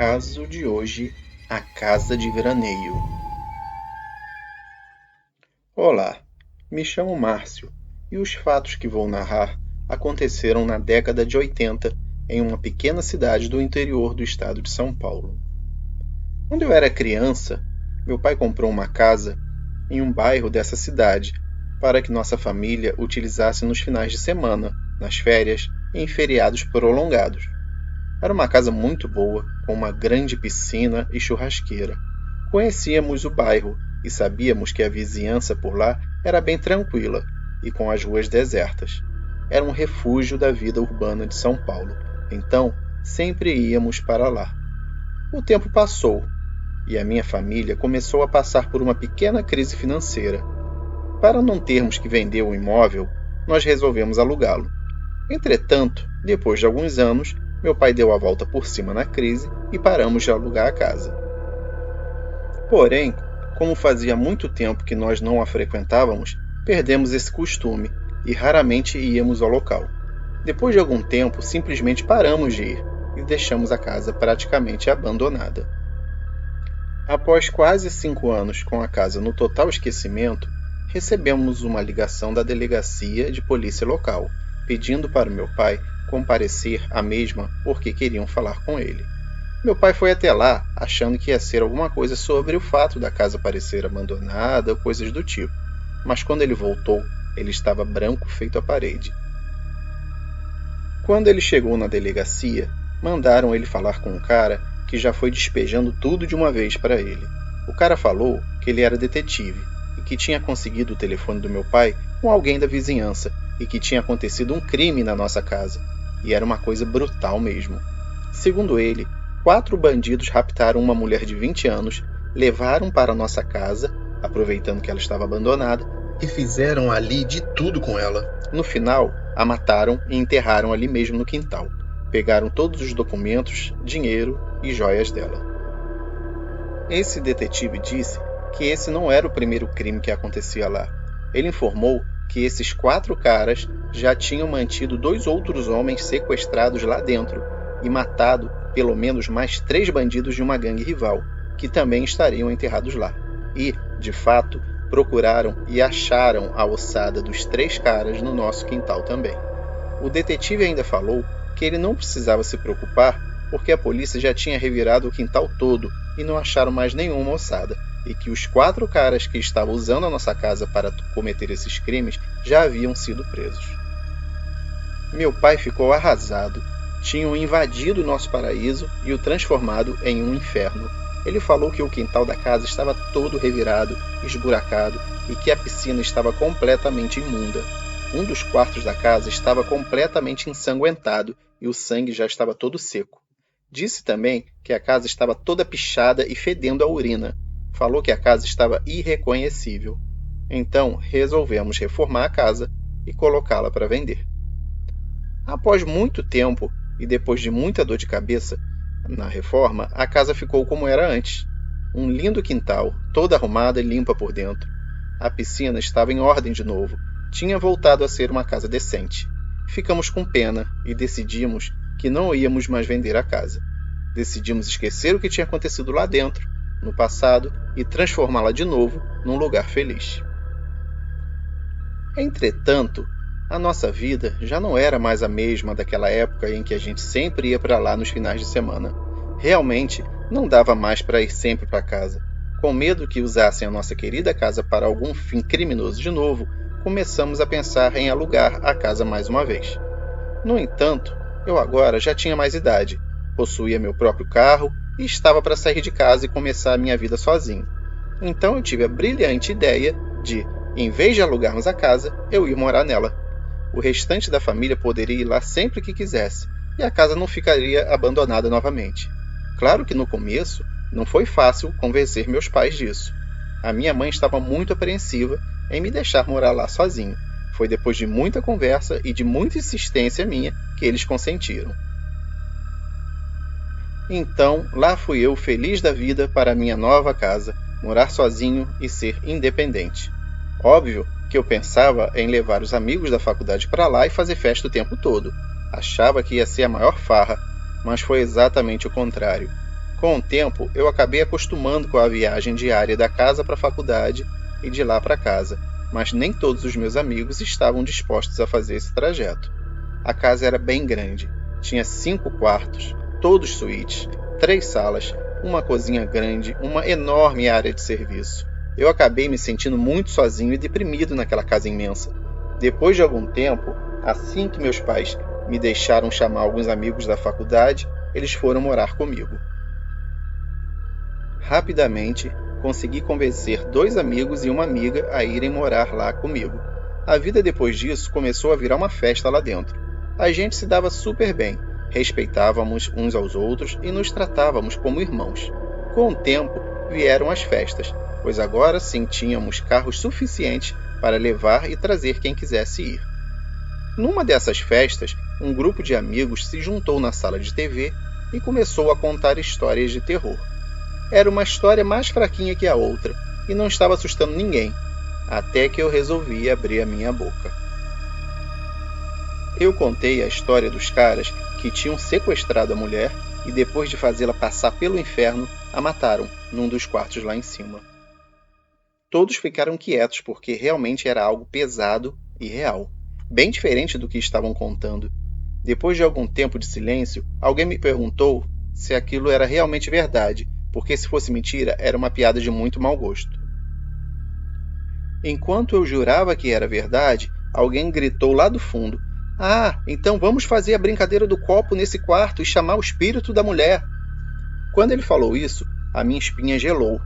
Caso de hoje, a casa de veraneio. Olá, me chamo Márcio e os fatos que vou narrar aconteceram na década de 80 em uma pequena cidade do interior do estado de São Paulo. Quando eu era criança, meu pai comprou uma casa em um bairro dessa cidade para que nossa família utilizasse nos finais de semana, nas férias e em feriados prolongados. Era uma casa muito boa, com uma grande piscina e churrasqueira. Conhecíamos o bairro e sabíamos que a vizinhança por lá era bem tranquila e com as ruas desertas. Era um refúgio da vida urbana de São Paulo, então sempre íamos para lá. O tempo passou e a minha família começou a passar por uma pequena crise financeira. Para não termos que vender o imóvel, nós resolvemos alugá-lo. Entretanto, depois de alguns anos, meu pai deu a volta por cima na crise e paramos de alugar a casa. Porém, como fazia muito tempo que nós não a frequentávamos, perdemos esse costume e raramente íamos ao local. Depois de algum tempo, simplesmente paramos de ir e deixamos a casa praticamente abandonada. Após quase 5 anos com a casa no total esquecimento, recebemos uma ligação da delegacia de polícia local, pedindo para o meu pai comparecer à mesma porque queriam falar com ele. Meu pai foi até lá, achando que ia ser alguma coisa sobre o fato da casa parecer abandonada ou coisas do tipo. Mas quando ele voltou, ele estava branco feito a parede. Quando ele chegou na delegacia, mandaram ele falar com um cara que já foi despejando tudo de uma vez para ele. O cara falou que ele era detetive e que tinha conseguido o telefone do meu pai com alguém da vizinhança e que tinha acontecido um crime na nossa casa. E era uma coisa brutal mesmo. Segundo ele, 4 bandidos raptaram uma mulher de 20 anos, levaram para nossa casa, aproveitando que ela estava abandonada, e fizeram ali de tudo com ela. No final, a mataram e enterraram ali mesmo no quintal. Pegaram todos os documentos, dinheiro e joias dela. Esse detetive disse que esse não era o primeiro crime que acontecia lá. Ele informou que esses 4 caras já tinham mantido 2 outros homens sequestrados lá dentro e matado pelo menos mais 3 bandidos de uma gangue rival, que também estariam enterrados lá. E, de fato, procuraram e acharam a ossada dos 3 caras no nosso quintal também. O detetive ainda falou que ele não precisava se preocupar porque a polícia já tinha revirado o quintal todo e não acharam mais nenhuma ossada, e que os 4 caras que estavam usando a nossa casa para cometer esses crimes já haviam sido presos. Meu pai ficou arrasado. Tinham invadido o nosso paraíso e o transformado em um inferno. Ele falou que o quintal da casa estava todo revirado, esburacado e que a piscina estava completamente imunda. Um dos quartos da casa estava completamente ensanguentado e o sangue já estava todo seco. Disse também que a casa estava toda pichada e fedendo a urina. Falou que a casa estava irreconhecível. Então resolvemos reformar a casa e colocá-la para vender. Após muito tempo e depois de muita dor de cabeça na reforma, a casa ficou como era antes. Um lindo quintal, toda arrumada e limpa por dentro. A piscina estava em ordem de novo. Tinha voltado a ser uma casa decente. Ficamos com pena e decidimos que não íamos mais vender a casa. Decidimos esquecer o que tinha acontecido lá dentro, no passado, e transformá-la de novo num lugar feliz. Entretanto, a nossa vida já não era mais a mesma daquela época em que a gente sempre ia para lá nos finais de semana. Realmente, não dava mais para ir sempre para casa. Com medo que usassem a nossa querida casa para algum fim criminoso de novo, começamos a pensar em alugar a casa mais uma vez. No entanto, eu agora já tinha mais idade, possuía meu próprio carro e estava para sair de casa e começar a minha vida sozinho. Então eu tive a brilhante ideia de, em vez de alugarmos a casa, eu ir morar nela. O restante da família poderia ir lá sempre que quisesse, e a casa não ficaria abandonada novamente. Claro que no começo não foi fácil convencer meus pais disso. A minha mãe estava muito apreensiva em me deixar morar lá sozinho. Foi depois de muita conversa e de muita insistência minha que eles consentiram. Então, lá fui eu feliz da vida para a minha nova casa, morar sozinho e ser independente. Óbvio que eu pensava em levar os amigos da faculdade para lá e fazer festa o tempo todo. Achava que ia ser a maior farra, mas foi exatamente o contrário. Com o tempo, eu acabei acostumando com a viagem diária da casa para a faculdade e de lá para casa, mas nem todos os meus amigos estavam dispostos a fazer esse trajeto. A casa era bem grande, tinha 5 quartos, todos suítes, 3 salas, uma cozinha grande, uma enorme área de serviço. Eu acabei me sentindo muito sozinho e deprimido naquela casa imensa. Depois de algum tempo, assim que meus pais me deixaram chamar alguns amigos da faculdade, eles foram morar comigo. Rapidamente, consegui convencer 2 amigos e uma amiga a irem morar lá comigo. A vida depois disso começou a virar uma festa lá dentro. A gente se dava super bem, respeitávamos uns aos outros e nos tratávamos como irmãos. Com o tempo, vieram as festas, pois agora sim tínhamos carros suficientes para levar e trazer quem quisesse ir. Numa dessas festas, um grupo de amigos se juntou na sala de TV e começou a contar histórias de terror. Era uma história mais fraquinha que a outra e não estava assustando ninguém, até que eu resolvi abrir a minha boca. Eu contei a história dos caras que tinham sequestrado a mulher e depois de fazê-la passar pelo inferno, a mataram num dos quartos lá em cima. Todos ficaram quietos porque realmente era algo pesado e real, bem diferente do que estavam contando. Depois de algum tempo de silêncio, alguém me perguntou se aquilo era realmente verdade, porque se fosse mentira, era uma piada de muito mau gosto. Enquanto eu jurava que era verdade, alguém gritou lá do fundo: "Ah, então vamos fazer a brincadeira do copo nesse quarto e chamar o espírito da mulher." Quando ele falou isso, a minha espinha gelou.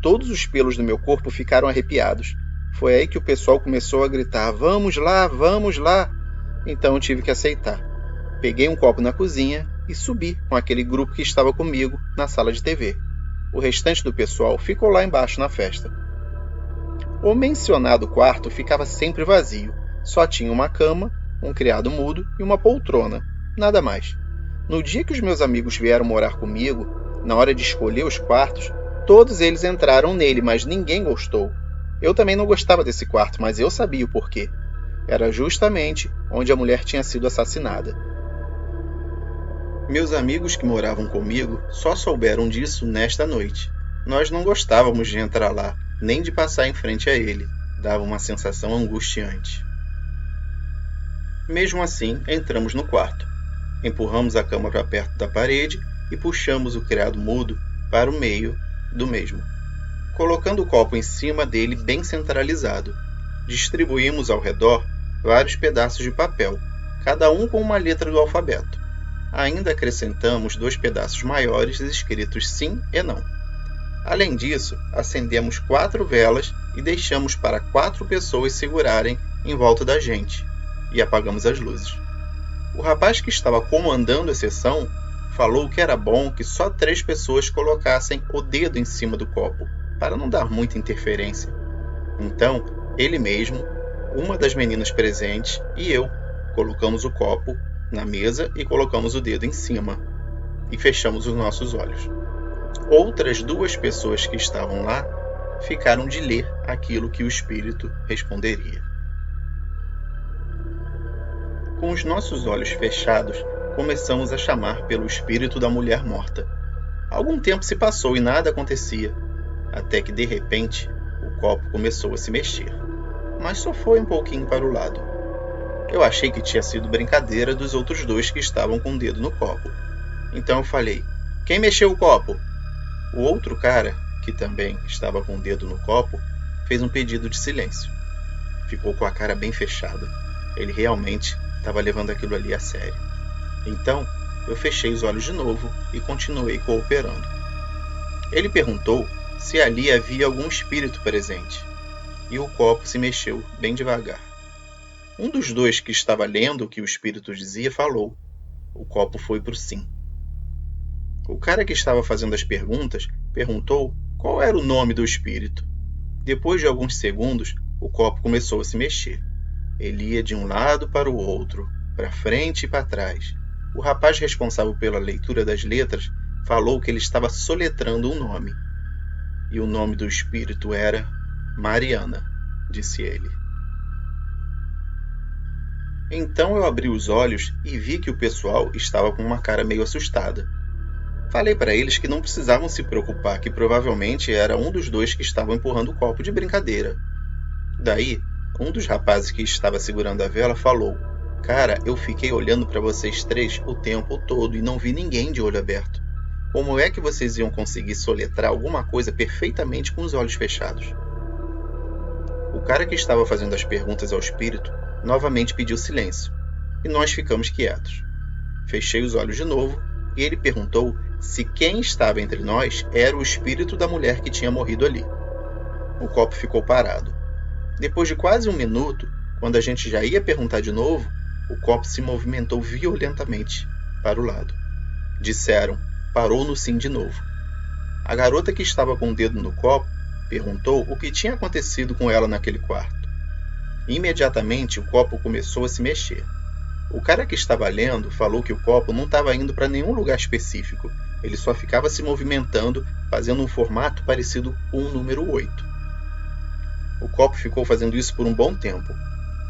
Todos os pelos do meu corpo ficaram arrepiados. Foi aí que o pessoal começou a gritar: "Vamos lá, vamos lá!" Então eu tive que aceitar. Peguei um copo na cozinha e subi com aquele grupo que estava comigo na sala de TV. O restante do pessoal ficou lá embaixo na festa. O mencionado quarto ficava sempre vazio. Só tinha uma cama, um criado mudo e uma poltrona. Nada mais. No dia que os meus amigos vieram morar comigo, na hora de escolher os quartos, todos eles entraram nele, mas ninguém gostou. Eu também não gostava desse quarto, mas eu sabia o porquê. Era justamente onde a mulher tinha sido assassinada. Meus amigos que moravam comigo só souberam disso nesta noite. Nós não gostávamos de entrar lá, nem de passar em frente a ele. Dava uma sensação angustiante. Mesmo assim, entramos no quarto. Empurramos a cama para perto da parede e puxamos o criado mudo para o meio do mesmo, colocando o copo em cima dele bem centralizado. Distribuímos ao redor vários pedaços de papel, cada um com uma letra do alfabeto. Ainda acrescentamos 2 pedaços maiores escritos sim e não. Além disso, acendemos 4 velas e deixamos para 4 pessoas segurarem em volta da gente, e apagamos as luzes. O rapaz que estava comandando a sessão falou que era bom que só 3 pessoas colocassem o dedo em cima do copo, para não dar muita interferência. Então, ele mesmo, uma das meninas presentes e eu colocamos o copo na mesa e colocamos o dedo em cima e fechamos os nossos olhos. Outras 2 pessoas que estavam lá ficaram de ler aquilo que o espírito responderia. Com os nossos olhos fechados, começamos a chamar pelo espírito da mulher morta. Algum tempo se passou e nada acontecia, até que de repente o copo começou a se mexer, mas só foi um pouquinho para o lado. Eu achei que tinha sido brincadeira dos outros 2 que estavam com o dedo no copo. Então eu falei: "Quem mexeu o copo?" O outro cara, que também estava com o dedo no copo, fez um pedido de silêncio. Ficou com a cara bem fechada. Ele realmente estava levando aquilo ali a sério. Então, eu fechei os olhos de novo e continuei cooperando. Ele perguntou se ali havia algum espírito presente, e o copo se mexeu bem devagar. Um dos 2 que estava lendo o que o espírito dizia falou. O copo foi para o sim. O cara que estava fazendo as perguntas perguntou qual era o nome do espírito. Depois de alguns segundos, o copo começou a se mexer. Ele ia de um lado para o outro, para frente e para trás. O rapaz responsável pela leitura das letras falou que ele estava soletrando um nome. E o nome do espírito era Mariana, disse ele. Então eu abri os olhos e vi que o pessoal estava com uma cara meio assustada. Falei para eles que não precisavam se preocupar, que provavelmente era um dos dois que estavam empurrando o copo de brincadeira. Daí, um dos rapazes que estava segurando a vela falou: Cara, eu fiquei olhando para vocês três o tempo todo e não vi ninguém de olho aberto. Como é que vocês iam conseguir soletrar alguma coisa perfeitamente com os olhos fechados? O cara que estava fazendo as perguntas ao espírito novamente pediu silêncio, e nós ficamos quietos. Fechei os olhos de novo e ele perguntou se quem estava entre nós era o espírito da mulher que tinha morrido ali. O copo ficou parado. Depois de quase 1 minuto, quando a gente já ia perguntar de novo, o copo se movimentou violentamente para o lado. Disseram: parou no sim de novo. A garota que estava com o dedo no copo perguntou o que tinha acontecido com ela naquele quarto. Imediatamente o copo começou a se mexer. O cara que estava lendo falou que o copo não estava indo para nenhum lugar específico, ele só ficava se movimentando, fazendo um formato parecido com o número 8. O copo ficou fazendo isso por um bom tempo.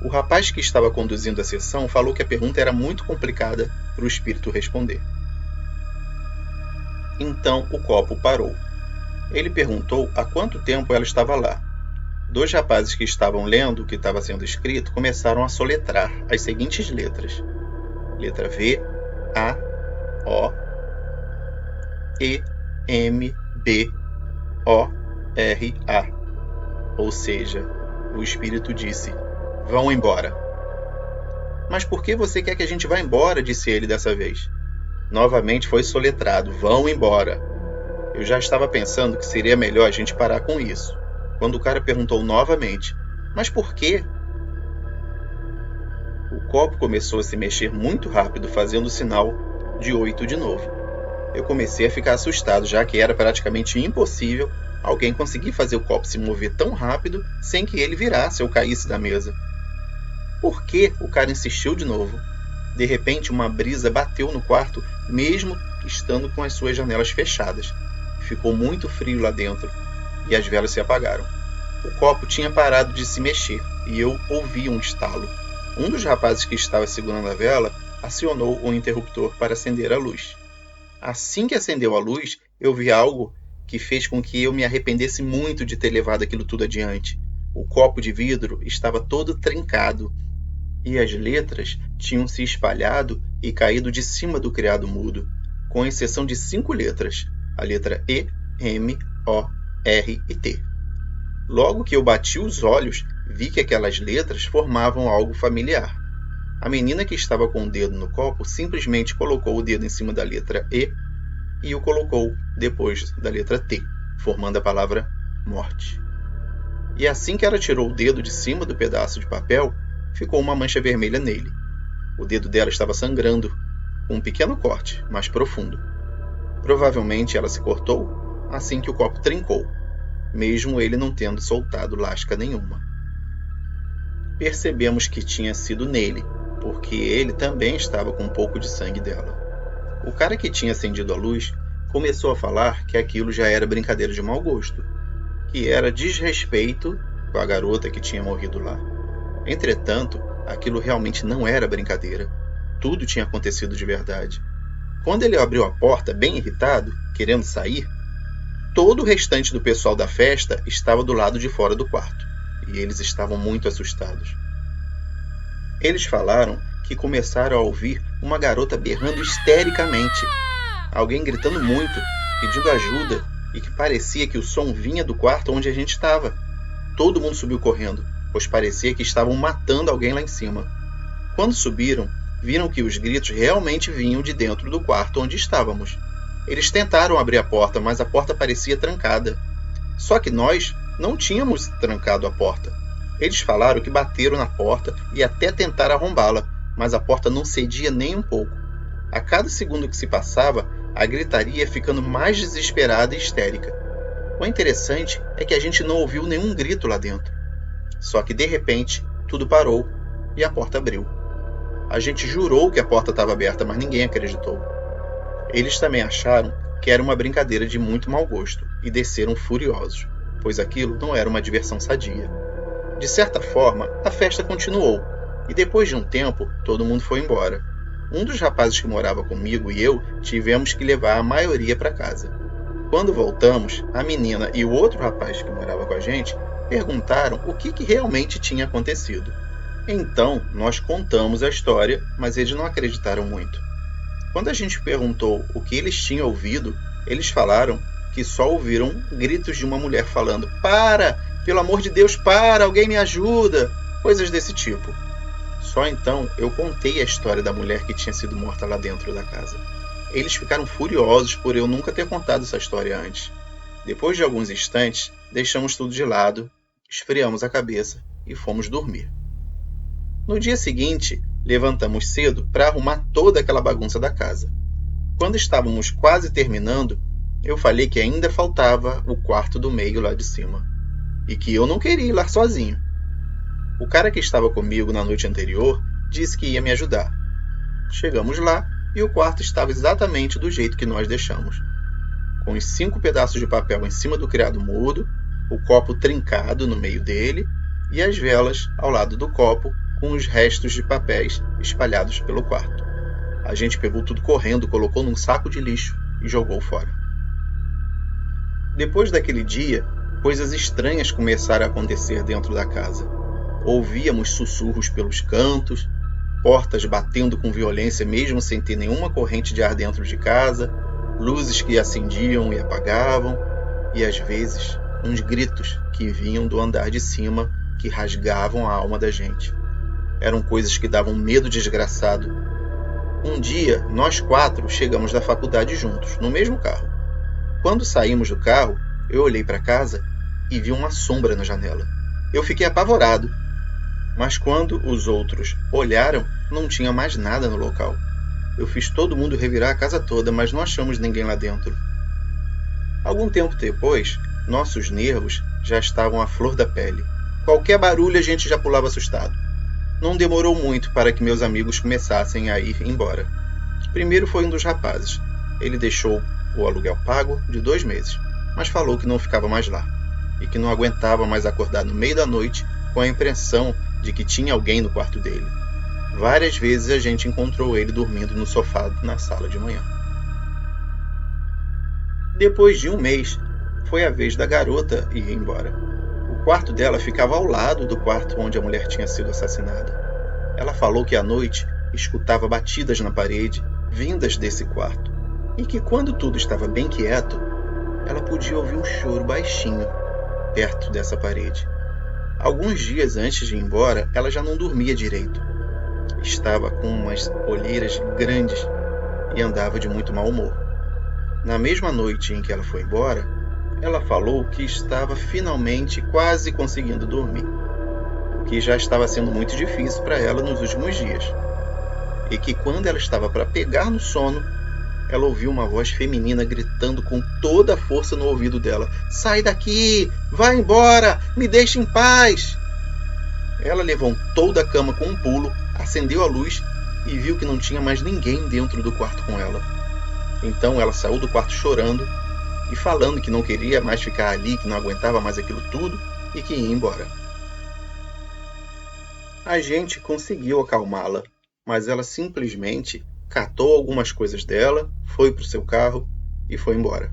O rapaz que estava conduzindo a sessão falou que a pergunta era muito complicada para o espírito responder. Então o copo parou. Ele perguntou há quanto tempo ela estava lá. 2 rapazes que estavam lendo o que estava sendo escrito começaram a soletrar as seguintes letras: letra V, A, O, E, M, B, O, R, A. Ou seja, o espírito disse: vão embora. Mas por que você quer que a gente vá embora? Disse ele dessa vez. Novamente foi soletrado: vão embora. Eu já estava pensando que seria melhor a gente parar com isso, quando o cara perguntou novamente: mas por quê? O copo começou a se mexer muito rápido, fazendo o sinal de 8 de novo. Eu comecei a ficar assustado, já que era praticamente impossível alguém conseguir fazer o copo se mover tão rápido sem que ele virasse ou caísse da mesa. Por que o cara insistiu de novo? De repente, uma brisa bateu no quarto, mesmo estando com as suas janelas fechadas. Ficou muito frio lá dentro e as velas se apagaram. O copo tinha parado de se mexer e eu ouvi um estalo. Um dos rapazes que estava segurando a vela acionou o interruptor para acender a luz. Assim que acendeu a luz, eu vi algo que fez com que eu me arrependesse muito de ter levado aquilo tudo adiante. O copo de vidro estava todo trincado e as letras tinham se espalhado e caído de cima do criado mudo, com exceção de 5 letras, a letra E, M, O, R e T. Logo que eu bati os olhos, vi que aquelas letras formavam algo familiar. A menina que estava com o dedo no copo simplesmente colocou o dedo em cima da letra E e o colocou depois da letra T, formando a palavra morte. E assim que ela tirou o dedo de cima do pedaço de papel, ficou uma mancha vermelha nele. O dedo dela estava sangrando, com um pequeno corte, mais profundo. Provavelmente ela se cortou assim que o copo trincou, mesmo ele não tendo soltado lasca nenhuma. Percebemos que tinha sido nele, porque ele também estava com um pouco de sangue dela. O cara que tinha acendido a luz começou a falar que aquilo já era brincadeira de mau gosto, que era desrespeito com a garota que tinha morrido lá. Entretanto, aquilo realmente não era brincadeira. Tudo tinha acontecido de verdade. Quando ele abriu a porta, bem irritado, querendo sair, todo o restante do pessoal da festa estava do lado de fora do quarto, e eles estavam muito assustados. Eles falaram que começaram a ouvir uma garota berrando histericamente, alguém gritando muito, pedindo ajuda, e que parecia que o som vinha do quarto onde a gente estava. Todo mundo subiu correndo, pois parecia que estavam matando alguém lá em cima. Quando subiram, viram que os gritos realmente vinham de dentro do quarto onde estávamos. Eles tentaram abrir a porta, mas a porta parecia trancada. Só que nós não tínhamos trancado a porta. Eles falaram que bateram na porta e até tentaram arrombá-la, mas a porta não cedia nem um pouco. A cada segundo que se passava, a gritaria ia ficando mais desesperada e histérica. O interessante é que a gente não ouviu nenhum grito lá dentro. Só que de repente, tudo parou e a porta abriu. A gente jurou que a porta estava aberta, mas ninguém acreditou. Eles também acharam que era uma brincadeira de muito mau gosto e desceram furiosos, pois aquilo não era uma diversão sadia. De certa forma, a festa continuou, e depois de um tempo, todo mundo foi embora. Um dos rapazes que morava comigo e eu tivemos que levar a maioria para casa. Quando voltamos, a menina e o outro rapaz que morava com a gente perguntaram o que realmente tinha acontecido. Então, nós contamos a história, mas eles não acreditaram muito. Quando a gente perguntou o que eles tinham ouvido, eles falaram que só ouviram gritos de uma mulher falando: "Para! Pelo amor de Deus, para! Alguém me ajuda!" Coisas desse tipo. Só então eu contei a história da mulher que tinha sido morta lá dentro da casa. Eles ficaram furiosos por eu nunca ter contado essa história antes. Depois de alguns instantes, deixamos tudo de lado, esfriamos a cabeça e fomos dormir. No dia seguinte, levantamos cedo para arrumar toda aquela bagunça da casa. Quando estávamos quase terminando, eu falei que ainda faltava o quarto do meio lá de cima e que eu não queria ir lá sozinho. O cara que estava comigo na noite anterior disse que ia me ajudar. Chegamos lá e o quarto estava exatamente do jeito que nós deixamos, com os 5 pedaços de papel em cima do criado mudo, o copo trincado no meio dele e as velas ao lado do copo com os restos de papéis espalhados pelo quarto. A gente pegou tudo correndo, colocou num saco de lixo e jogou fora. Depois daquele dia, coisas estranhas começaram a acontecer dentro da casa. Ouvíamos sussurros pelos cantos, portas batendo com violência mesmo sem ter nenhuma corrente de ar dentro de casa, luzes que acendiam e apagavam, e às vezes uns gritos que vinham do andar de cima que rasgavam a alma da gente. Eram coisas que davam medo desgraçado. Um dia, nós 4 chegamos da faculdade juntos, no mesmo carro. Quando saímos do carro, eu olhei para casa e vi uma sombra na janela. Eu fiquei apavorado. Mas quando os outros olharam, não tinha mais nada no local. Eu fiz todo mundo revirar a casa toda, mas não achamos ninguém lá dentro. Algum tempo depois, nossos nervos já estavam à flor da pele. Qualquer barulho a gente já pulava assustado. Não demorou muito para que meus amigos começassem a ir embora. Primeiro foi um dos rapazes. Ele deixou o aluguel pago de 2 meses, mas falou que não ficava mais lá e que não aguentava mais acordar no meio da noite com a impressão de que tinha alguém no quarto dele. Várias vezes a gente encontrou ele dormindo no sofá na sala de manhã. Depois de 1 mês, foi a vez da garota ir embora. O quarto dela ficava ao lado do quarto onde a mulher tinha sido assassinada. Ela falou que à noite escutava batidas na parede vindas desse quarto e que quando tudo estava bem quieto, ela podia ouvir um choro baixinho perto dessa parede. Alguns dias antes de ir embora, ela já não dormia direito. Estava com umas olheiras grandes e andava de muito mau humor. Na mesma noite em que ela foi embora, ela falou que estava finalmente quase conseguindo dormir, o que já estava sendo muito difícil para ela nos últimos dias. E que quando ela estava para pegar no sono, ela ouviu uma voz feminina gritando com toda a força no ouvido dela: "Sai daqui! Vai embora! Me deixe em paz!" Ela levantou da cama com um pulo, acendeu a luz e viu que não tinha mais ninguém dentro do quarto com ela. Então ela saiu do quarto chorando e falando que não queria mais ficar ali, que não aguentava mais aquilo tudo e que ia embora. A gente conseguiu acalmá-la, mas ela simplesmente catou algumas coisas dela, foi para o seu carro e foi embora.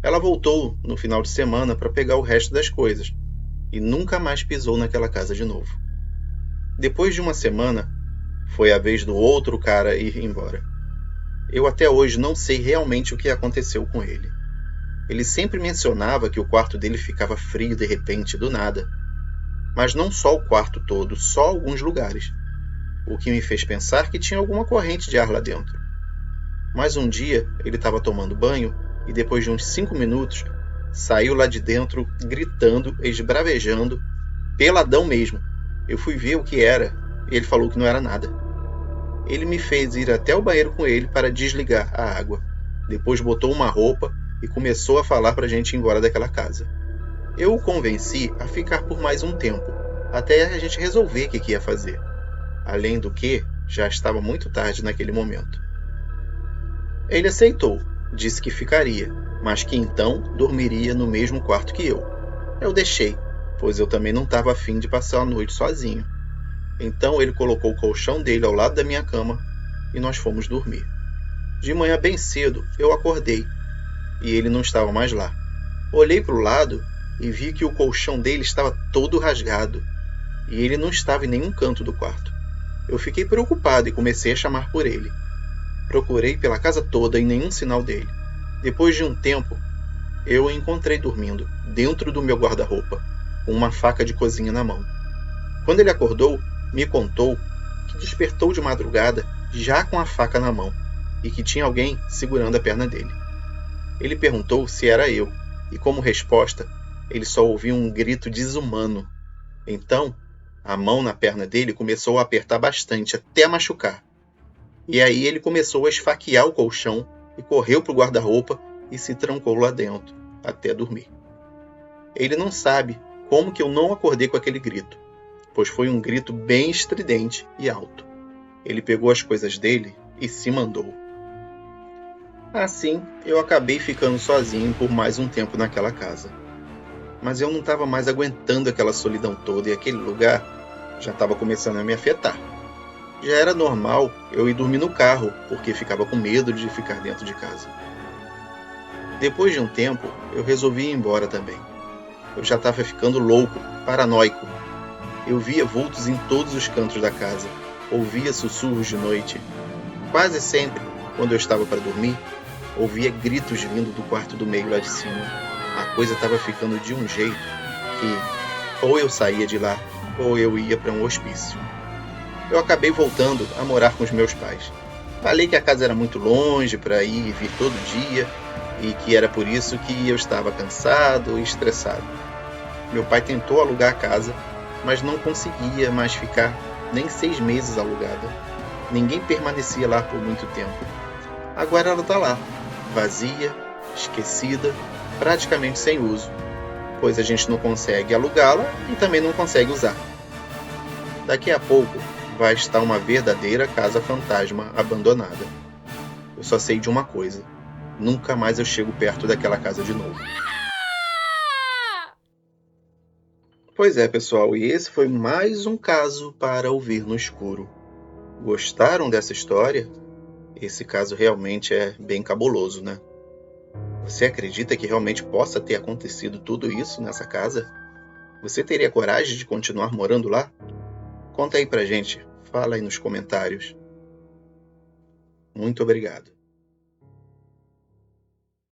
Ela voltou no final de semana para pegar o resto das coisas e nunca mais pisou naquela casa de novo. Depois de 1 semana, foi a vez do outro cara ir embora. Eu até hoje não sei realmente o que aconteceu com ele. Ele sempre mencionava que o quarto dele ficava frio de repente, do nada. Mas não só o quarto todo, só alguns lugares. O que me fez pensar que tinha alguma corrente de ar lá dentro. Mas um dia ele estava tomando banho e depois de uns 5 minutos saiu lá de dentro gritando, esbravejando, peladão mesmo. Eu fui ver o que era e ele falou que não era nada. Ele me fez ir até o banheiro com ele para desligar a água. Depois botou uma roupa e começou a falar para a gente ir embora daquela casa. Eu o convenci a ficar por mais um tempo, até a gente resolver o que ia fazer. Além do que, já estava muito tarde naquele momento. Ele aceitou, disse que ficaria, mas que então dormiria no mesmo quarto que eu. Eu deixei, pois eu também não estava afim de passar a noite sozinho. Então ele colocou o colchão dele ao lado da minha cama, e nós fomos dormir. De manhã bem cedo, eu acordei e ele não estava mais lá. Olhei para o lado e vi que o colchão dele estava todo rasgado e ele não estava em nenhum canto do quarto. Eu fiquei preocupado e comecei a chamar por ele. Procurei pela casa toda e nenhum sinal dele. Depois de um tempo, eu o encontrei dormindo, dentro do meu guarda-roupa, com uma faca de cozinha na mão. Quando ele acordou, me contou que despertou de madrugada já com a faca na mão e que tinha alguém segurando a perna dele. Ele perguntou se era eu, e como resposta, ele só ouviu um grito desumano. Então, a mão na perna dele começou a apertar bastante, até machucar. E aí ele começou a esfaquear o colchão e correu para o guarda-roupa e se trancou lá dentro, até dormir. Ele não sabe como que eu não acordei com aquele grito, pois foi um grito bem estridente e alto. Ele pegou as coisas dele e se mandou. Assim, eu acabei ficando sozinho por mais um tempo naquela casa. Mas eu não estava mais aguentando aquela solidão toda e aquele lugar já estava começando a me afetar. Já era normal eu ir dormir no carro, porque ficava com medo de ficar dentro de casa. Depois de um tempo, eu resolvi ir embora também. Eu já estava ficando louco, paranoico. Eu via vultos em todos os cantos da casa, ouvia sussurros de noite. Quase sempre, quando eu estava para dormir, ouvia gritos vindo do quarto do meio lá de cima. A coisa estava ficando de um jeito que ou eu saía de lá ou eu ia para um hospício. Eu acabei voltando a morar com os meus pais. Falei que a casa era muito longe para ir e vir todo dia e que era por isso que eu estava cansado e estressado. Meu pai tentou alugar a casa, mas não conseguia mais ficar nem 6 meses alugada. Ninguém permanecia lá por muito tempo. Agora ela está lá, vazia, esquecida, praticamente sem uso, pois a gente não consegue alugá-la e também não consegue usar. Daqui a pouco vai estar uma verdadeira casa fantasma abandonada. Eu só sei de uma coisa: nunca mais eu chego perto daquela casa de novo. Pois é, pessoal, e esse foi mais um caso para ouvir no escuro. Gostaram dessa história? Esse caso realmente é bem cabuloso, né? Você acredita que realmente possa ter acontecido tudo isso nessa casa? Você teria coragem de continuar morando lá? Conta aí pra gente, fala aí nos comentários. Muito obrigado.